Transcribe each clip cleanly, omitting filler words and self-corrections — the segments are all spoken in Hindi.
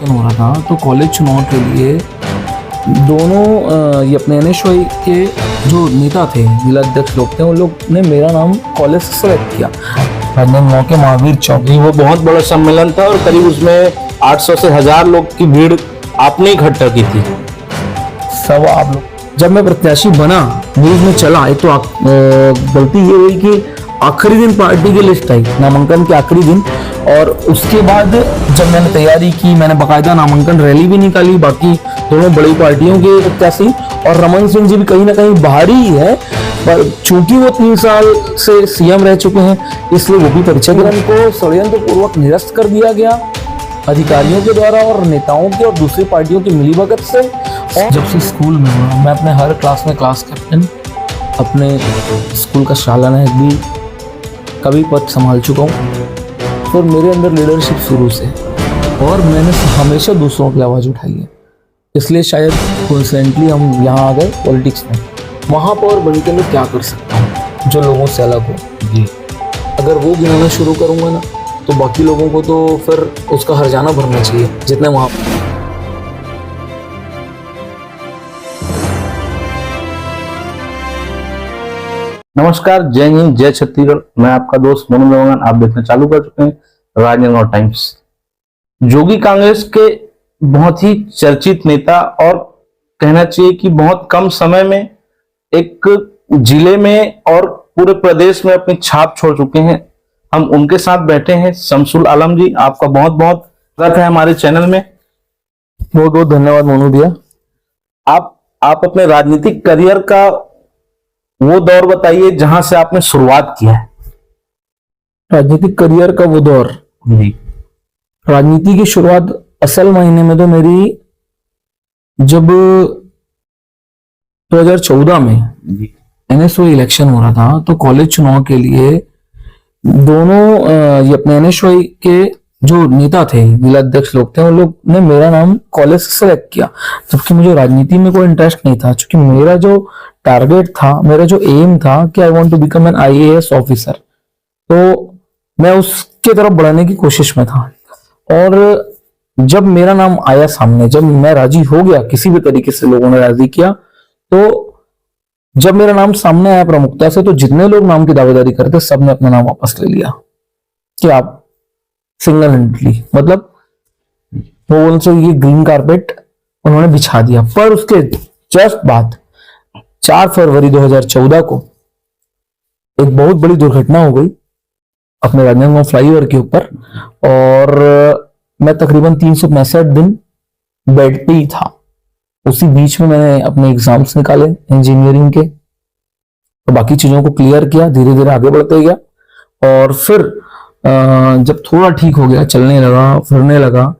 इलेक्शन हो रहा था तो कॉलेज चुनाव के लिए दोनों ये अपने एनएसयूआई के जो नेता थे, जिला अध्यक्ष लोग थे, उन लोग ने मेरा नाम कॉलेज से सेलेक्ट किया। राजनांदगांव मौके महावीर चौक। वो बहुत बड़ा सम्मेलन था और करीब उसमें 800 से 1000 लोग की भीड़ आपने इकट्ठा की थी। सब आप लोग। जब मैं प्रत्याशी बना, न्यूज में चला, एक तो गलती ये हुई कि आखिरी दिन पार्टी की लिस्ट आई, नामांकन के आखिरी दिन, और उसके बाद जब मैंने तैयारी की, मैंने बाकायदा नामांकन रैली भी निकाली, बाकी दोनों बड़ी पार्टियों के प्रत्याशी, और रमन सिंह जी भी कहीं ना कहीं बाहरी ही है, पर चूंकि वो 3 साल से सीएम रह चुके हैं इसलिए वो भी परिचय को षड्यंत्र पूर्वक निरस्त कर दिया गया अधिकारियों के द्वारा और नेताओं के और दूसरी पार्टियों की मिलीभगत से। और जब से स्कूल में हुआ, मैं अपने हर क्लास में क्लास कैप्टन, अपने स्कूल का शालाना भी कभी पद संभाल चुका हूँ। फिर मेरे अंदर लीडरशिप शुरू से, और मैंने हमेशा दूसरों की आवाज़ उठाई है, इसलिए शायद कोइंसिडेंटली हम यहाँ आ गए पॉलिटिक्स में। वहाँ पर बन के मैं क्या कर सकता हूँ जो लोगों से अलग हो जी। अगर वो गिनाना शुरू करूँगा ना तो बाकी लोगों को तो फिर उसका हर्जाना भरना चाहिए जितने वहाँ। नमस्कार, जय हिंद, जय छत्तीसगढ़। मैं आपका दोस्त मोनू देवांगन। आप देखना चालू कर चुके हैं राजनांदगांव टाइम्स। जोगी कांग्रेस के बहुत ही चर्चित नेता और कहना चाहिए कि बहुत कम समय में एक जिले में और पूरे प्रदेश में अपनी छाप छोड़ चुके हैं। हम उनके साथ बैठे हैं। शमसुल आलम जी, आपका बहुत बहुत स्वागत है हमारे चैनल में। बहुत बहुत धन्यवाद मोनू भैया। आप अपने राजनीतिक करियर का वो दौर बताइए जहां से आपने शुरुआत किया है। राजनीतिक करियर का वो दौर जी। राजनीति की शुरुआत असल महीने में तो मेरी जब 2014 में एनएसयूआई इलेक्शन हो रहा था तो कॉलेज चुनाव के लिए दोनों ये अपने एनएसयूआई के जो नेता थे, जिला अध्यक्ष लोग थे, उन लोग ने मेरा नाम कॉलेज से सेलेक्ट किया, जबकि मुझे राजनीति में कोई इंटरेस्ट नहीं था। क्योंकि मेरा जो टारगेट था, मेरा जो एम था कि I want to become an IAS officer, तो मैं उसके तरफ बढ़ने की कोशिश में था। और जब मेरा नाम आया सामने, जब मैं राजी हो गया, किसी भी तरीके से लोगों ने राजी किया, तो जब मेरा नाम सामने आया प्रमुखता से, तो जितने लोग नाम की दावेदारी करते सब ने अपना नाम वापस ले लिया कि आप सिंगल हैंडली, मतलब वो उनसे ये ग्रीन कारपेट उन्होंने बिछा दिया। पर उसके जस्ट बाद 4 फरवरी 2014 को एक बहुत बड़ी दुर्घटना हो गई अपने राजनांदगांव फ्लाईओवर के ऊपर, और मैं तकरीबन 365 दिन बेड पे ही था। उसी बीच में मैंने अपने एग्जाम्स निकाले इंजीनियरिंग के, तो बाकी चीजों को क्लियर किया, धीरे धीरे आगे बढ़ते गया। और फिर जब थोड़ा ठीक हो गया, चलने लगा, फिरने लगा,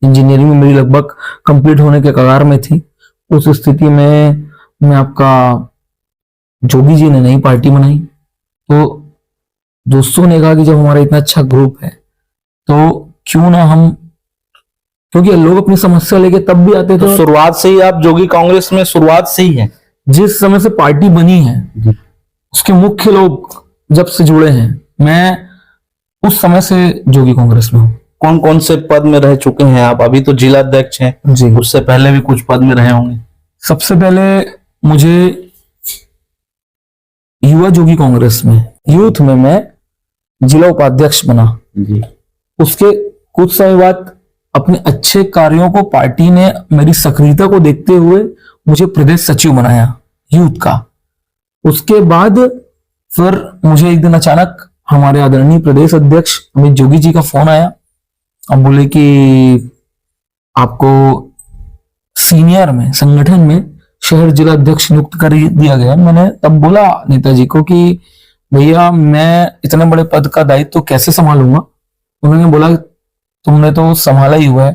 इंजीनियरिंग में मेरी लगभग कंप्लीट होने के कगार में थी, उस स्थिति में मैं आपका जोगी जी ने नई पार्टी बनाई। तो दोस्तों ने कहा कि जब हमारा इतना अच्छा ग्रुप है तो क्यों ना हम, क्योंकि लोग अपनी समस्या लेके तब भी आते थे। तो शुरुआत से ही आप जोगी कांग्रेस में शुरुआत से ही है? जिस समय से पार्टी बनी है उसके मुख्य लोग जब से जुड़े हैं, मैं उस समय से जोगी कांग्रेस में हूँ। कौन कौन से पद में रह चुके हैं आप? अभी तो जिला अध्यक्ष हैं जी, उससे पहले भी कुछ पद में रहे होंगे। सबसे पहले मुझे युवा जोगी कांग्रेस में, यूथ में मैं जिला उपाध्यक्ष बना जी। उसके कुछ समय बाद अपने अच्छे कार्यों को पार्टी ने, मेरी सक्रियता को देखते हुए मुझे प्रदेश सचिव बनाया यूथ का। उसके बाद फिर मुझे एक दिन अचानक हमारे आदरणीय प्रदेश अध्यक्ष अमित जोगी जी का फोन आया। अब बोले कि आपको सीनियर में, संगठन में शहर जिला अध्यक्ष नियुक्त कर दिया गया। मैंने तब बोला नेताजी को कि भैया मैं इतने बड़े पद का दायित्व कैसे संभालूंगा। उन्होंने बोला तुमने तो संभाला ही हुआ है,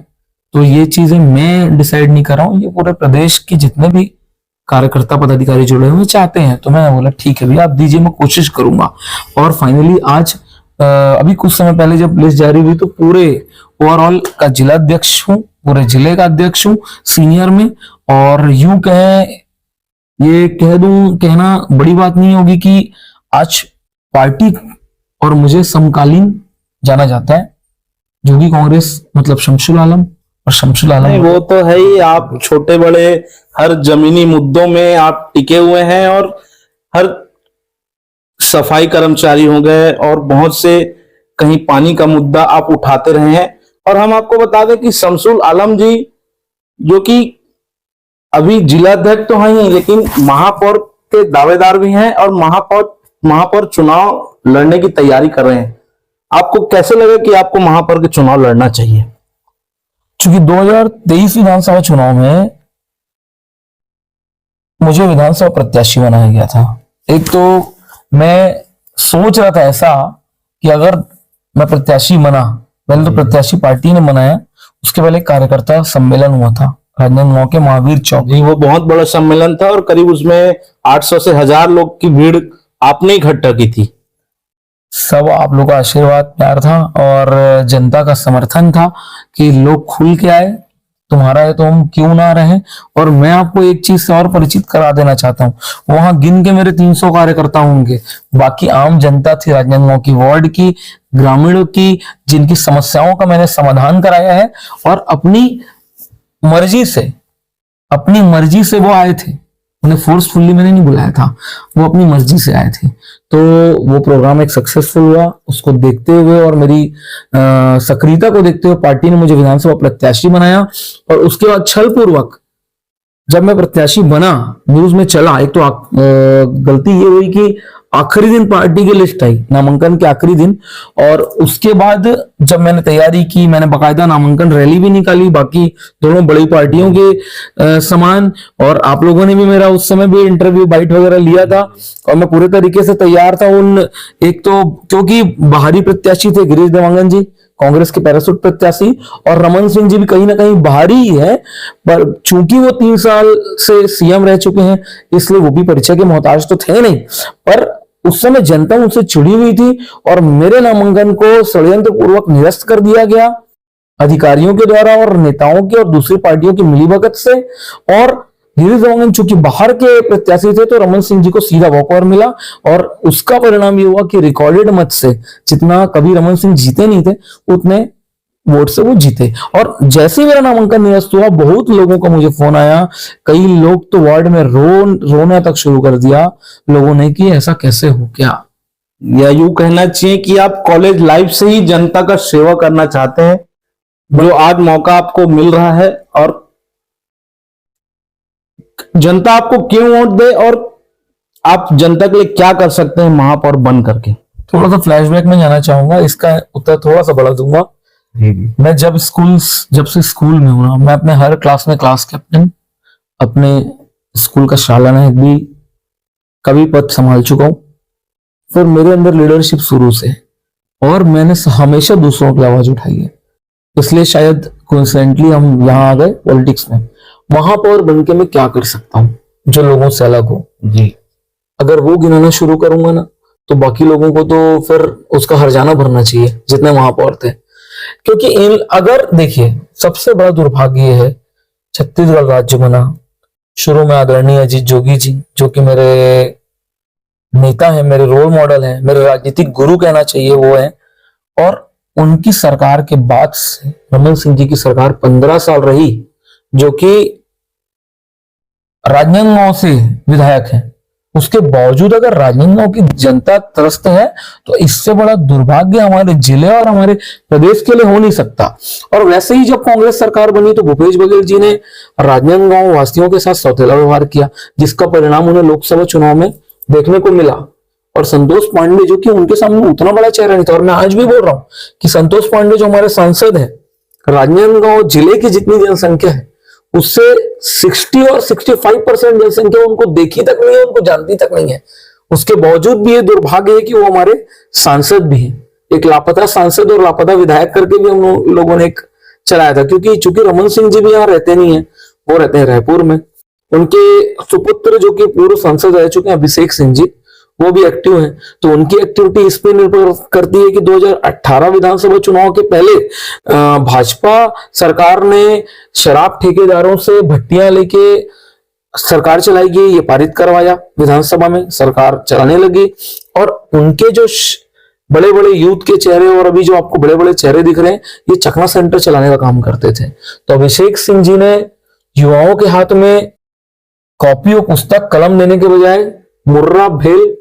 तो ये चीजें मैं डिसाइड नहीं कर रहा हूँ, ये पूरे प्रदेश के जितने भी कार्यकर्ता पदाधिकारी जुड़े हुए चाहते हैं। तो मैं बोला ठीक है भैया आप दीजिए, मैं कोशिश करूंगा। और फाइनली आज अभी कुछ समय पहले जब लिस्ट जारी हुई तो पूरे ओवरऑल का जिला अध्यक्ष हूँ, पूरे जिले का अध्यक्ष हूँ सीनियर में। और यूं कहें, ये कह दूं, कहना बड़ी बात नहीं होगी कि आज पार्टी और मुझे समकालीन जाना जाता है। जोगी कांग्रेस मतलब शमसुल आलम, और शमसुल आलम नहीं, वो तो है ही। आप छोटे बड़े हर जमीनी मुद्दों में आप टिके हुए हैं, और हर सफाई कर्मचारी हो गए और बहुत से कहीं पानी का मुद्दा आप उठाते रहे हैं। और हम आपको बता दें कि शमसुल आलम जी, जो कि अभी जिलाध्यक्ष तो हैं ही, लेकिन महापौर के दावेदार भी हैं और महापौर चुनाव लड़ने की तैयारी कर रहे हैं। आपको कैसे लगा कि आपको महापौर के चुनाव लड़ना चाहिए? चूंकि 2023 विधानसभा चुनाव में मुझे विधानसभा प्रत्याशी बनाया गया था। एक तो मैं सोच रहा था ऐसा कि अगर मैं प्रत्याशी बना, पहले तो प्रत्याशी पार्टी ने बनाया, उसके पहले एक कार्यकर्ता सम्मेलन हुआ था राजनांदगांव के महावीर चौक। जी, वो बहुत बड़ा सम्मेलन था और करीब उसमें 800 से 1000 लोग की भीड़ आपने इकट्ठा की थी। सब आप लोगों का आशीर्वाद प्यार था और जनता का समर्थन था कि लोग खुल के आए, तुम्हारा है तो हम क्यों ना रहे। और मैं आपको एक चीज से और परिचित करा देना चाहता हूँ, वहां गिन के मेरे 300 कार्यकर्ता होंगे, बाकी आम जनता थी राजनांदगांव की, वार्ड की, ग्रामीणों की, जिनकी समस्याओं का मैंने समाधान कराया है। और अपनी मर्जी से वो आए थे, उन्हें फोर्सफुली मैंने नहीं बुलाया था, वो अपनी मर्जी से आए थे। तो वो प्रोग्राम एक सक्सेसफुल हुआ। उसको देखते हुए और मेरी सक्रियता को देखते हुए पार्टी ने मुझे विधानसभा प्रत्याशी बनाया। और उसके बाद छल पूर्वक जब मैं प्रत्याशी बना, न्यूज में चला, एक तो गलती ये हुई कि आखिरी दिन पार्टी की लिस्ट आई, नामांकन के आखिरी दिन। और उसके बाद जब मैंने तैयारी की, मैंने बाकायदा नामांकन रैली भी निकाली, बाकी दोनों बड़ी पार्टियों के समान। और आप लोगों ने भी मेरा उस समय भी इंटरव्यू बाइट वगैरह लिया था और मैं पूरे तरीके से तैयार था। एक तो क्योंकि बाहरी प्रत्याशी थे गिरीश देवांगन जी, कांग्रेस के पैरासूट प्रत्याशी, और रमन सिंह जी भी कहीं ना कहीं बाहरी ही है, पर चूंकि वो 3 साल से सीएम रह चुके हैं इसलिए वो भी परिचय के मोहताज तो थे नहीं। पर उस समय जनता उनसे चिड़ी हुई थी और मेरे नामांकन को षड्यंत्र पूर्वक निरस्त कर दिया गया अधिकारियों के द्वारा और नेताओं के और दूसरी पार्टियों की मिलीभगत से। और गिरीश देवांगन चूंकि बाहर के प्रत्याशी थे तो रमन सिंह जी को सीधा वॉकओवर मिला और उसका परिणाम ये हुआ कि रिकॉर्डेड मत से, जितना कभी रमन सिंह जीते नहीं थे उतने वोट से वो जीते। और जैसे ही मेरा नामांकन निरस्त हुआ, बहुत लोगों का मुझे फोन आया, कई लोग तो वार्ड में रोना तक शुरू कर दिया लोगों ने कि ऐसा कैसे हो गया। या यूं कहना चाहिए कि आप कॉलेज लाइफ से ही जनता का सेवा करना चाहते हैं, जो आज मौका आपको मिल रहा है। और जनता आपको क्यों वोट दे और आप जनता के लिए क्या कर सकते हैं महापौर बन करके? थोड़ा सा फ्लैशबैक में जाना चाहूंगा, इसका उत्तर थोड़ा सा बड़ा दूंगा। मैं जब से स्कूल में हूं, मैं अपने हर क्लास में क्लास कैप्टन, अपने स्कूल का शाला नायक भी कभी पद संभाल चुका हूं। फिर मेरे अंदर लीडरशिप शुरू से, और मैंने हमेशा दूसरों की आवाज उठाई है, इसलिए शायद कोइंसिडेंटली हम यहाँ आ गए पॉलिटिक्स में। महापौर बनके मैं क्या कर सकता हूं जो लोगों से अलग हो जी। अगर वो गिनाना शुरू करूंगा ना तो बाकी लोगों को तो फिर उसका हर्जाना भरना चाहिए जितने महापौर थे। क्योंकि अगर देखिए, सबसे बड़ा दुर्भाग्य ये है, छत्तीसगढ़ राज्य बना, शुरू में आदरणीय अजीत जोगी जी जो कि मेरे नेता हैं, मेरे रोल मॉडल हैं, मेरे राजनीतिक गुरु कहना चाहिए वो है, और उनकी सरकार के बाद से रमन सिंह जी की सरकार 15 साल रही, जो कि राजनांदगांव से विधायक है। उसके बावजूद अगर राजनांदगांव की जनता त्रस्त है तो इससे बड़ा दुर्भाग्य हमारे जिले और हमारे प्रदेश के लिए हो नहीं सकता। और वैसे ही जब कांग्रेस सरकार बनी तो भूपेश बघेल जी ने राजनांदगांव वासियों के साथ सौतेला व्यवहार किया, जिसका परिणाम उन्हें लोकसभा चुनाव में देखने को मिला। और संतोष पांडे जो कि उनके सामने उतना बड़ा चेहरा नहीं था, और मैं आज भी बोल रहा हूं कि संतोष पांडे जो हमारे सांसद है, राजनांदगांव जिले की जितनी जनसंख्या है उससे 60 और 65% जनसंख्या उनको देखी तक नहीं है, उनको जानती तक नहीं है। उसके बावजूद भी ये दुर्भाग्य है कि वो हमारे सांसद भी हैं। एक लापता सांसद और लापता विधायक करके भी हम लोगों ने एक चलाया था, क्योंकि चूंकि रमन सिंह जी भी यहाँ रहते नहीं है, वो रहते हैं रायपुर में। उनके सुपुत्र जो कि पूर्व सांसद रह चुके हैं अभिषेक सिंह जी, वो भी एक्टिव हैं। तो उनकी एक्टिविटी इस पे निर्भर करती है कि 2018 विधानसभा चुनाव के पहले भाजपा सरकार ने शराब ठेकेदारों से भट्टियां लेके सरकार चलाई गई, ये पारित करवाया विधानसभा में, सरकार चलाने लगी। और उनके जो बड़े बड़े यूथ के चेहरे और अभी जो आपको बड़े बड़े चेहरे दिख रहे हैं, ये चकना सेंटर चलाने का काम करते थे। तो अभिषेक सिंह जी ने युवाओं के हाथ में कॉपी और पुस्तक कलम देने के बजाय मुर्रा, भेल,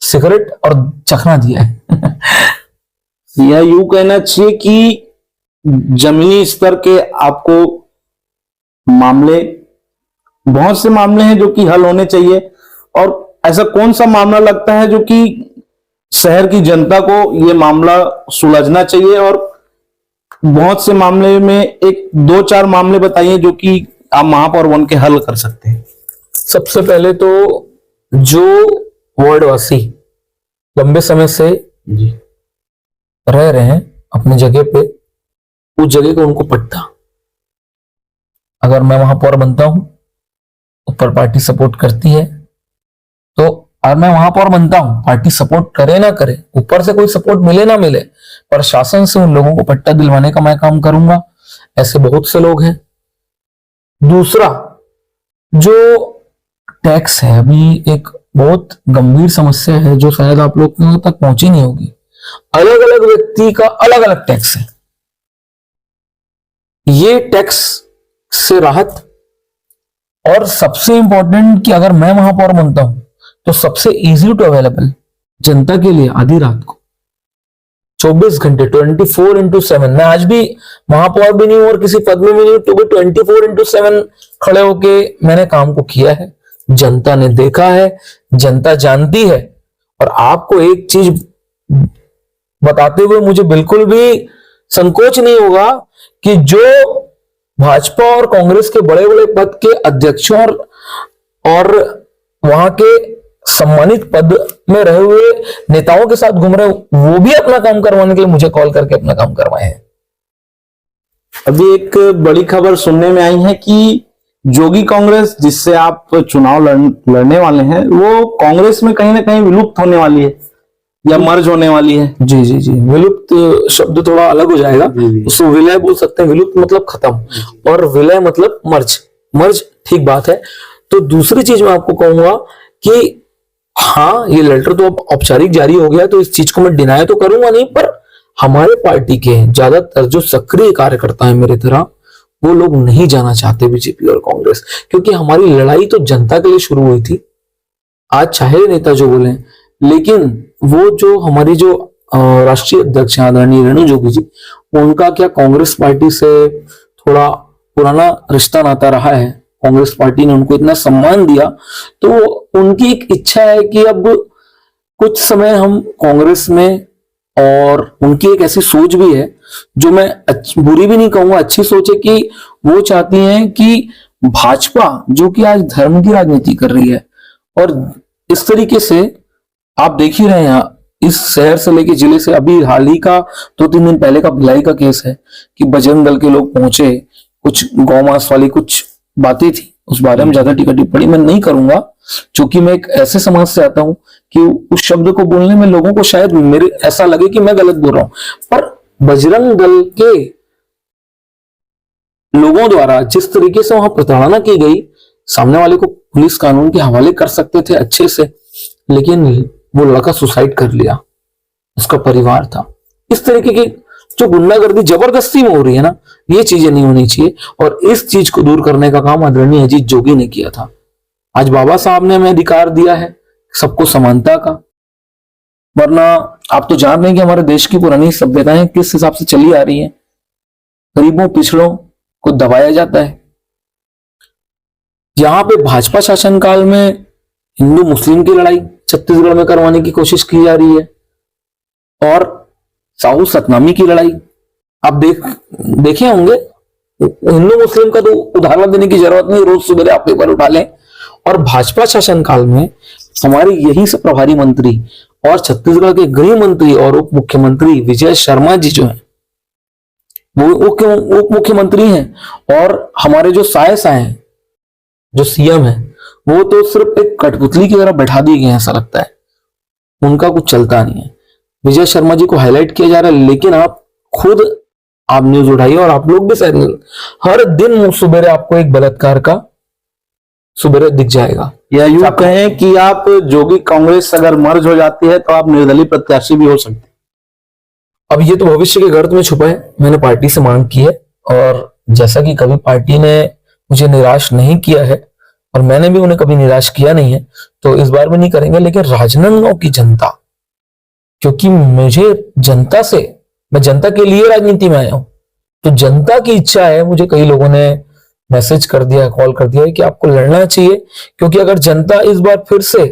सिगरेट और चखना दिया है। यह यूं कहना चाहिए कि जमीनी स्तर के आपको मामले, बहुत से मामले हैं जो कि हल होने चाहिए, और ऐसा कौन सा मामला लगता है जो कि शहर की जनता को ये मामला सुलझना चाहिए? और बहुत से मामले में एक दो चार मामले बताइए जो कि आप महापौर बन के हल कर सकते हैं। सबसे पहले तो जो वार्डवासी लंबे समय से जी रह रहे हैं अपनी जगह पे, उस जगह को उनको पट्टा, अगर मैं महापौर बनता हूं, ऊपर पार्टी सपोर्ट करती है तो, और मैं महापौर बनता हूं, पार्टी सपोर्ट करे ना करे, ऊपर से कोई सपोर्ट मिले ना मिले, प्रशासन से उन लोगों को पट्टा दिलवाने का मैं काम करूंगा। ऐसे बहुत से लोग हैं। दूसरा, जो टैक्स है, अभी एक बहुत गंभीर समस्या है जो शायद आप लोग तक पहुंची नहीं होगी। अलग अलग व्यक्ति का अलग अलग टैक्स है। ये टैक्स से राहत, और सबसे इंपॉर्टेंट कि अगर मैं महापौर बनता हूं तो सबसे इजी टू अवेलेबल जनता के लिए आधी रात को 24 घंटे 24x7, मैं आज भी महापौर भी नहीं हूं और किसी पद में भी नहीं हूं, तो भी 24x7 खड़े होके मैंने काम को किया है। जनता ने देखा है, जनता जानती है। और आपको एक चीज बताते हुए मुझे बिल्कुल भी संकोच नहीं होगा कि जो भाजपा और कांग्रेस के बड़े बड़े पद के अध्यक्षों और वहां के सम्मानित पद में रहे हुए नेताओं के साथ घूम रहे, वो भी अपना काम करवाने के लिए मुझे कॉल करके अपना काम करवाए हैं। अभी एक बड़ी खबर सुनने में आई है कि जोगी कांग्रेस, जिससे आप चुनाव लड़ने वाले हैं, वो कांग्रेस में कहीं ना कहीं विलुप्त होने वाली है या मर्ज होने वाली है। जी जी जी, विलुप्त शब्द थोड़ा अलग हो जाएगा, उसको विलय बोल सकते हैं। विलुप्त मतलब खत्म, और विलय मतलब मर्ज। मर्ज ठीक बात है। तो दूसरी चीज मैं आपको कहूंगा कि हाँ, ये लेटर तो अब औपचारिक जारी हो गया, तो इस चीज को मैं डिनाई तो करूंगा नहीं, पर हमारे पार्टी के ज्यादातर जो सक्रिय कार्यकर्ता हैं मेरी तरह, वो लोग नहीं जाना चाहते बीजेपी और कांग्रेस, क्योंकि हमारी लड़ाई तो जनता के लिए शुरू हुई थी। आज चाहे नेता जो बोले, लेकिन वो जो हमारी जो राष्ट्रीय अध्यक्ष आदरणीय रेणु जोगी जी, उनका क्या कांग्रेस पार्टी से थोड़ा पुराना रिश्ता नाता रहा है। कांग्रेस पार्टी ने उनको इतना सम्मान दिया, तो उनकी एक इच्छा है कि अब कुछ समय हम कांग्रेस में, और उनकी एक ऐसी सोच भी है जो मैं बुरी भी नहीं कहूंगा, अच्छी सोच है, कि वो चाहती हैं कि भाजपा जो कि आज धर्म की राजनीति कर रही है, और इस तरीके से आप देख ही रहे हैं इस शहर से लेके जिले से, अभी हाल ही का 2-3 दिन पहले का भिलाई का केस है कि बजरंग दल के लोग पहुंचे, कुछ गौमांस वाली कुछ बातें थी, उस बारे में ज्यादा टिप्पणी टिप्पणी मैं नहीं करूंगा, क्योंकि मैं एक ऐसे समाज से आता हूं कि उस शब्द को बोलने में लोगों को शायद मेरे ऐसा लगे कि मैं गलत बोल रहा हूं। पर बजरंग दल के लोगों द्वारा जिस तरीके से वहां प्रताड़ना की गई, सामने वाले को पुलिस कानून के हवाले कर सकते थे अच्छे से, लेकिन वो लड़का सुसाइड कर लिया, उसका परिवार था। इस तरीके की जो गुंडागर्दी जबरदस्ती में हो रही है ना, ये चीजें नहीं होनी चाहिए, और इस चीज को दूर करने का काम आदरणीय अजीत जोगी ने किया था। आज बाबा साहब ने हमें अधिकार दिया है सबको समानता का, वरना आप तो जान रहे हैं कि हमारे देश की पुरानी सभ्यताएं किस हिसाब से चली आ रही हैं। गरीबों पिछड़ों को दबाया जाता है। यहां पे भाजपा शासनकाल में हिंदू मुस्लिम की लड़ाई छत्तीसगढ़ में करवाने की कोशिश की जा रही है, और साहू सतनामी की लड़ाई आप देखे होंगे। हिंदू मुस्लिम का तो उदाहरण देने की जरूरत नहीं, रोज सुबह आप पेपर उठा लें। और भाजपा शासनकाल में हमारे यही से प्रभारी मंत्री और छत्तीसगढ़ के गृह मंत्री और उप मुख्यमंत्री विजय शर्मा जी जो हैं, वो उप मुख्यमंत्री हैं, और हमारे जो साए हैं, जो सीएम है, वो तो सिर्फ एक कठपुतली की तरह बैठा दिए गए हैं, ऐसा लगता है उनका कुछ चलता नहीं है। विजय शर्मा जी को हाईलाइट किया जा रहा है, लेकिन आप खुद आप न्यूज उठाइए, और आप लोग भी शायद हर दिन सुबह आपको एक बलात्कार का सुबह दिख जाएगा। या यूं कहें कि आप जोगी कांग्रेस अगर मर्ज हो जाती है तो आप निर्दलीय प्रत्याशी भी हो सकते हैं। अब ये तो भविष्य के गर्त में छुपा है। मैंने पार्टी से मांग की है, और जैसा कि कभी पार्टी ने मुझे निराश नहीं किया है और मैंने भी उन्हें कभी निराश किया नहीं है, तो इस बार भी नहीं करेंगे। लेकिन राजनांदगांव की जनता, क्योंकि मुझे जनता से, मैं जनता के लिए राजनीति में आया हूं, तो जनता की इच्छा है, मुझे कई लोगों ने मैसेज कर दिया, कॉल कर दिया है कि आपको लड़ना चाहिए, क्योंकि अगर जनता इस बार फिर से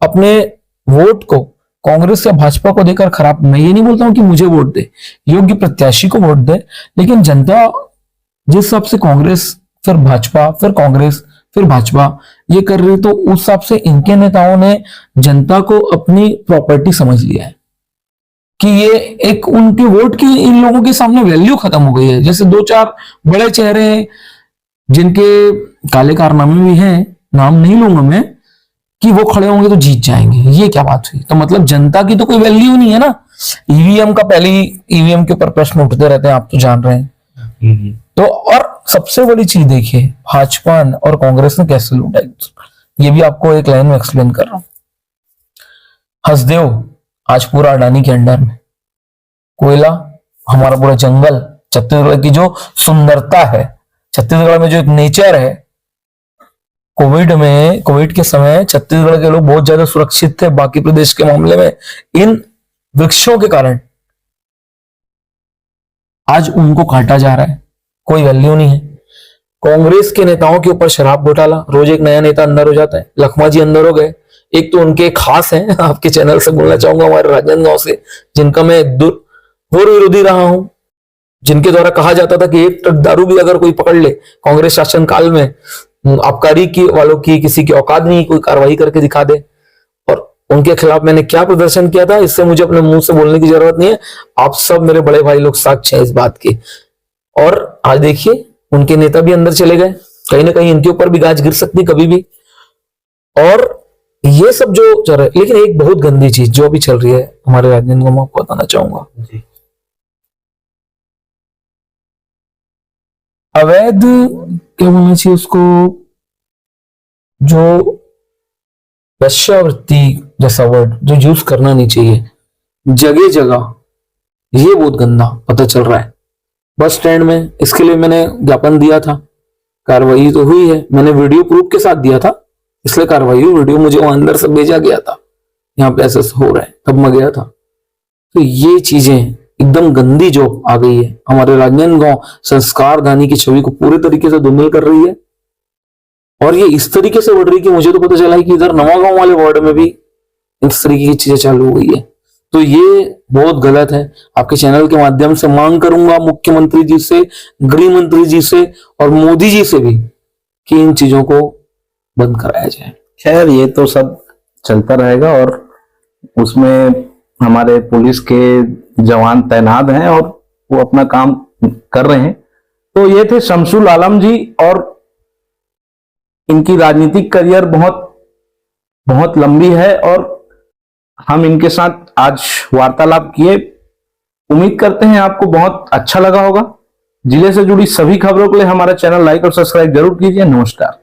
अपने वोट को कांग्रेस या भाजपा को देकर खराब, मैं ये नहीं बोलता हूं कि मुझे वोट दे, योग्य प्रत्याशी को वोट दे, लेकिन जनता जिस हिसाब से कांग्रेस फिर भाजपा फिर कांग्रेस फिर भाजपा ये कर रही, तो उस हिसाब से इनके नेताओं ने जनता को अपनी प्रॉपर्टी समझ लिया है कि ये एक उनके वोट की इन लोगों के सामने वैल्यू खत्म हो गई है। जैसे दो चार बड़े चेहरे हैं जिनके काले कारनामे भी हैं, नाम नहीं लूंगा मैं, कि वो खड़े होंगे तो जीत जाएंगे, ये क्या बात हुई? तो मतलब जनता की तो कोई वैल्यू नहीं है ना। ईवीएम का, पहले ही ईवीएम के ऊपर प्रश्न उठते रहते हैं, आप तो जान रहे हैं। तो और सबसे बड़ी चीज देखिए, भाजपा और कांग्रेस ने कैसे लूटा है, ये भी आपको एक लाइन में एक्सप्लेन कर रहा हूं। हसदेव आज पूरा अडानी के अंडर में, कोयला, हमारा पूरा जंगल, छत्तीसगढ़ की जो सुंदरता है, छत्तीसगढ़ में जो एक नेचर है, कोविड के समय छत्तीसगढ़ के लोग बहुत ज्यादा सुरक्षित थे बाकी प्रदेश के मामले में, इन वृक्षों के कारण आज उनको काटा जा रहा है, कोई वैल्यू नहीं है। कांग्रेस के नेताओं के ऊपर शराब घोटाला, रोज एक नया नेता अंदर हो जाता है। लखमा जी अंदर हो गए, एक तो उनके खास हैं, आपके चैनल से बोलना चाहूंगा, हमारे राजनांदगांव से, जिनका मैं घोर विरोधी रहा हूं, जिनके द्वारा कहा जाता था कि एक ट्रक दारू भी अगर कोई पकड़ ले कांग्रेस शासन काल में, आबकारी की वालों की किसी की औकात नहीं, कोई कार्रवाई करके दिखा दे। और उनके खिलाफ मैंने क्या प्रदर्शन किया था, इससे मुझे अपने मुंह से बोलने की जरूरत नहीं है, आप सब मेरे बड़े भाई लोग साक्ष्य हैं इस बात की। और आज देखिए उनके नेता भी अंदर चले गए, कहीं ना कहीं इनके ऊपर भी गाज गिर सकती कभी भी। और ये सब जो चल रहा है, लेकिन एक बहुत गंदी चीज जो अभी चल रही है हमारे राजनांदगांव में, आपको बताना चाहूंगा। अवैध क्या बोलना चाहिए उसको, जो वेश्यावृत्ति जैसा वर्ड जो यूज करना नहीं चाहिए जगह जगह, ये बहुत गंदा पता चल रहा है। बस स्टैंड में इसके लिए मैंने ज्ञापन दिया था, कार्रवाई तो हुई है, मैंने वीडियो प्रूफ के साथ दिया था, इसलिए कार्रवाई हुई। वीडियो मुझे वहां अंदर से भेजा गया था, यहाँ पे ऐसा हो रहा है, तब मैं गया था। तो ये चीजें एकदम गंदी जो आ गई है, हमारे राजनांदगांव संस्कार धानी की छवि को पूरे तरीके से धूमिल कर रही है। और ये इस तरीके से बढ़ रही है कि मुझे तो पता चला है कि इधर नवागांव वाले वार्ड में भी इस तरीके की चीजें चालू हो गई है। तो ये बहुत गलत है। आपके चैनल के माध्यम से मांग करूंगा मुख्यमंत्री जी से, गृह मंत्री जी से और मोदी जी से भी कि इन चीजों को बंद कराया जाए। खैर ये तो सब चलता रहेगा और उसमें हमारे पुलिस के जवान तैनात हैं और वो अपना काम कर रहे हैं। तो ये थे शमसुल आलम जी, और इनकी राजनीतिक करियर बहुत बहुत लंबी है और हम इनके साथ आज वार्तालाप किए। उम्मीद करते हैं आपको बहुत अच्छा लगा होगा। जिले से जुड़ी सभी खबरों के लिए हमारा चैनल लाइक और सब्सक्राइब जरूर कीजिए। नमस्कार।